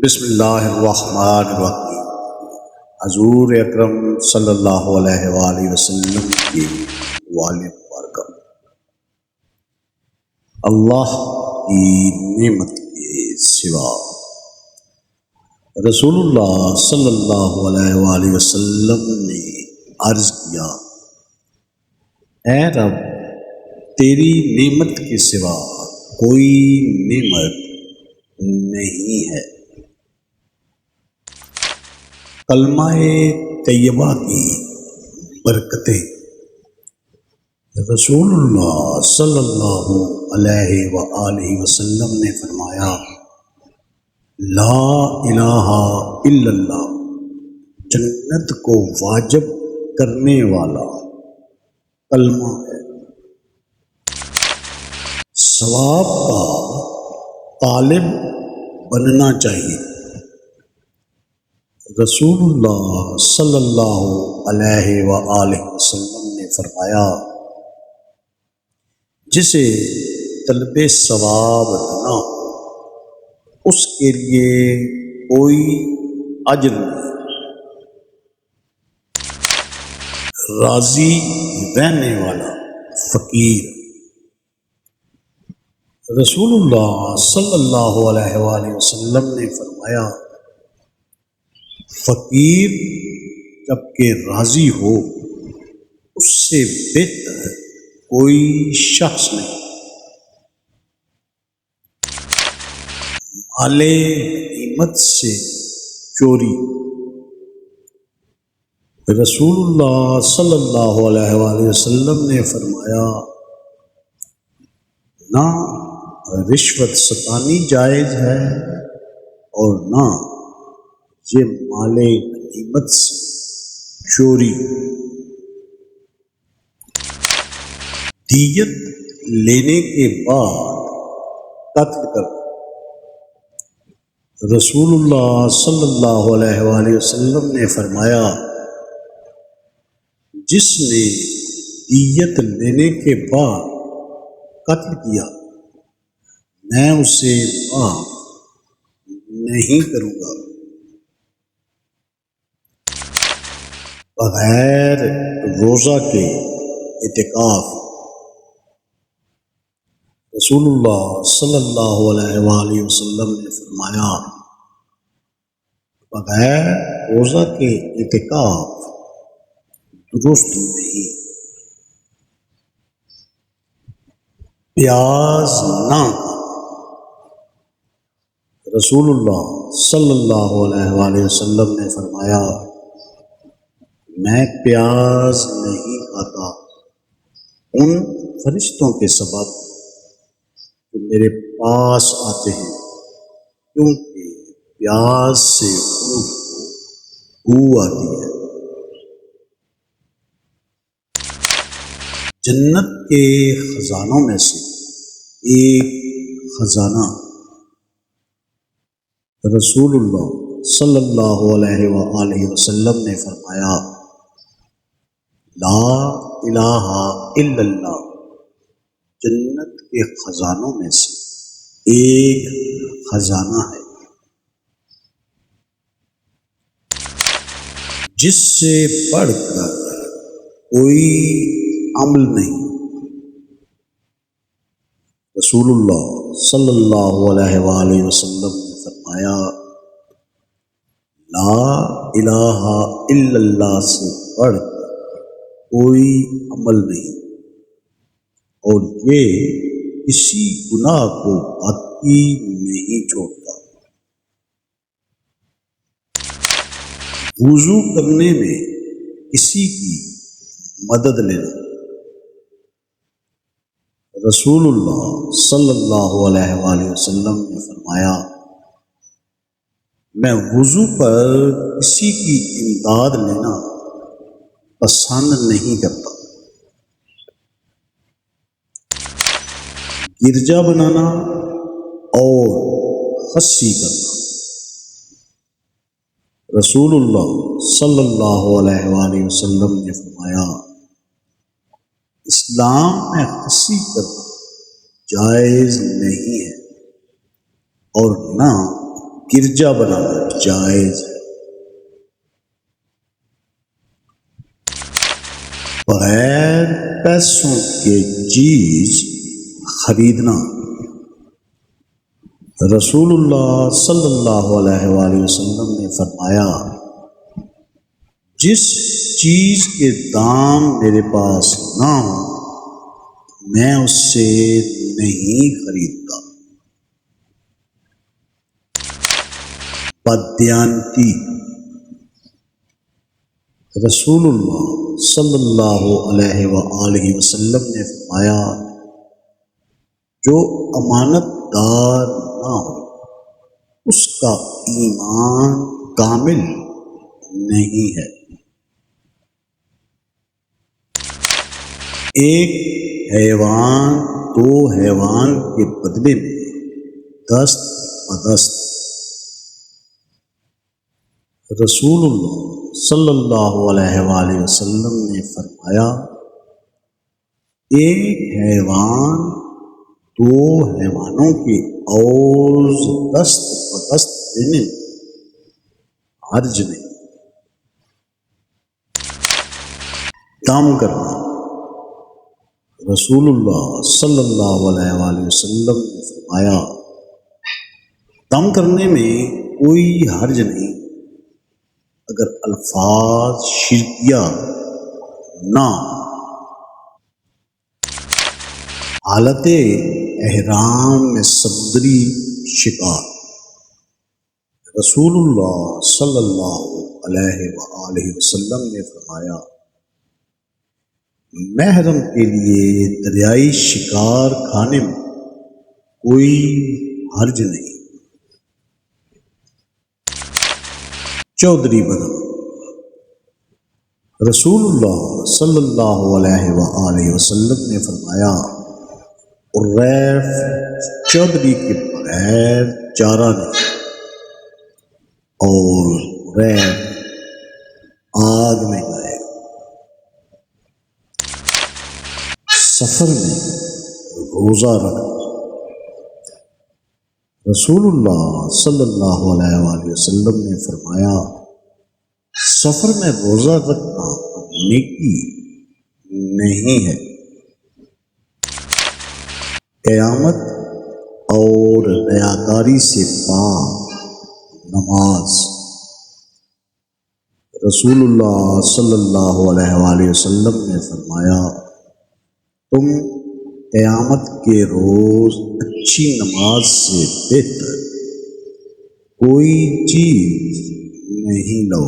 بسم اللہ الرحمن الرحیم۔ حضور اکرم صلی اللہ علیہ وآلہ وسلم کی والد مبارکہ۔ اللہ کی نعمت کے سوا رسول اللہ صلی اللہ علیہ وآلہ وسلم نے عرض کیا، اے رب، تیری نعمت کے سوا کوئی نعمت نہیں ہے۔ کلمہ طیبہ کی برکتیں۔ رسول اللہ صلی اللہ علیہ وآلہ وسلم نے فرمایا، لا الہ الا اللہ جنت کو واجب کرنے والا کلمہ ہے۔ ثواب کا طالب بننا چاہیے۔ رسول اللہ صلی اللہ علیہ وآلہ وسلم نے فرمایا، جسے طلب ثواب نہ ہو اس کے لیے کوئی اجر نہیں۔ راضی رہنے والا فقیر۔ رسول اللہ صلی اللہ علیہ وآلہ وسلم نے فرمایا، فقیر جب کہ راضی ہو اس سے بہتر کوئی شخص نہیں۔ مال غنیمت سے چوری۔ رسول اللہ صلی اللہ علیہ وآلہ وسلم نے فرمایا، نہ رشوت ستانی جائز ہے اور نہ یہ مال غنیمت سے چوری۔ دیت لینے کے بعد قتل کرنا۔ رسول اللہ صلی اللہ علیہ وآلہ وسلم نے فرمایا، جس نے دیت لینے کے بعد قتل کیا میں اسے معاف نہیں کروں گا۔ بغیر روزہ کے اعتکاف۔ رسول اللہ صلی اللہ علیہ وآلہ وسلم نے فرمایا، بغیر روزہ کے اعتکاف درست نہیں۔ پیاز نہ کھانا۔ رسول اللہ صلی اللہ علیہ وآلہ وسلم نے فرمایا، میں پیاز نہیں کھاتا ان فرشتوں کے سبب جو میرے پاس آتے ہیں، کیونکہ پیاز سے روح کو بو آتی ہے۔ جنت کے خزانوں میں سے ایک خزانہ۔ رسول اللہ صلی اللہ علیہ وآلہ وسلم نے فرمایا، لا الہ الا اللہ جنت کے خزانوں میں سے ایک خزانہ ہے، جس سے بڑھ کر کوئی عمل نہیں۔ رسول اللہ صلی اللہ علیہ وآلہ وسلم نے فرمایا، لا الہ الا اللہ سے بڑھ کر کوئی عمل نہیں، اور یہ کسی گناہ کو باقی نہیں چھوڑتا۔ وضو کرنے میں کسی کی مدد لینا۔ رسول اللہ صلی اللہ علیہ وآلہ وسلم نے فرمایا، میں وضو پر کسی کی امداد لینا پسند نہیں کرتا۔ گرجا بنانا اور خصی کرنا۔ رسول اللہ صلی اللہ علیہ وآلہ وسلم نے فرمایا، اسلام میں خصی کرنا جائز نہیں ہے اور نہ گرجا بنانا جائز ہے۔ بغیر پیسوں کے چیز خریدنا، رسول اللہ صلی اللہ علیہ وآلہ وسلم نے فرمایا جس چیز کے دام میرے پاس نہ ہو میں اس سے نہیں خریدتا۔ بددیانتی، رسول اللہ صلی اللہ علیہ وآلہ وسلم نے فرمایا جو امانت دار نہ ہو اس کا ایمان کامل نہیں ہے۔ ایک حیوان دو حیوان کے بدلے میں دست بدست، رسول اللہ صلی اللہ علیہ وآلہ وسلم نے فرمایا ایک حیوان دو حیوانوں کے عوض دست بدست دینے میں حرج نہیں۔ دم کرنا، رسول اللہ صلی اللہ علیہ وآلہ وسلم نے فرمایا دم کرنے میں کوئی حرج نہیں اگر الفاظ شرکیہ نہ حالت احرام میں سمندری شکار، رسول اللہ صلی اللہ علیہ وآلہ وسلم نے فرمایا محرم کے لیے دریائی شکار کھانے میں کوئی حرج نہیں۔ چودھری بننا، رسول اللہ صلی اللہ علیہ وآلہ وسلم نے فرمایا ریف چودھری کے بغیر چارہ نہیں، اور ریف آگ میں گئے۔ سفر میں روزہ رکھنا، رسول اللہ صلی اللہ علیہ وآلہ وسلم نے فرمایا سفر میں روزہ رکھنا نیکی نہیں ہے۔ قیامت اور ریاکاری سے پاک نماز، رسول اللہ صلی اللہ علیہ وآلہ وسلم نے فرمایا تم قیامت کے روز اچھی نماز سے بہتر کوئی چیز نہیں لو۔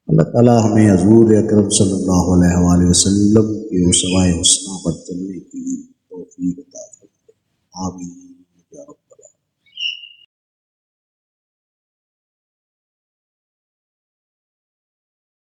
اللہ تعالیٰ ہمیں حضور اکرم صلی اللہ علیہ وآلہ وسلم کے اسوہ حسنہ پر چلنے کی توفیق عطا فرمائے، آمین۔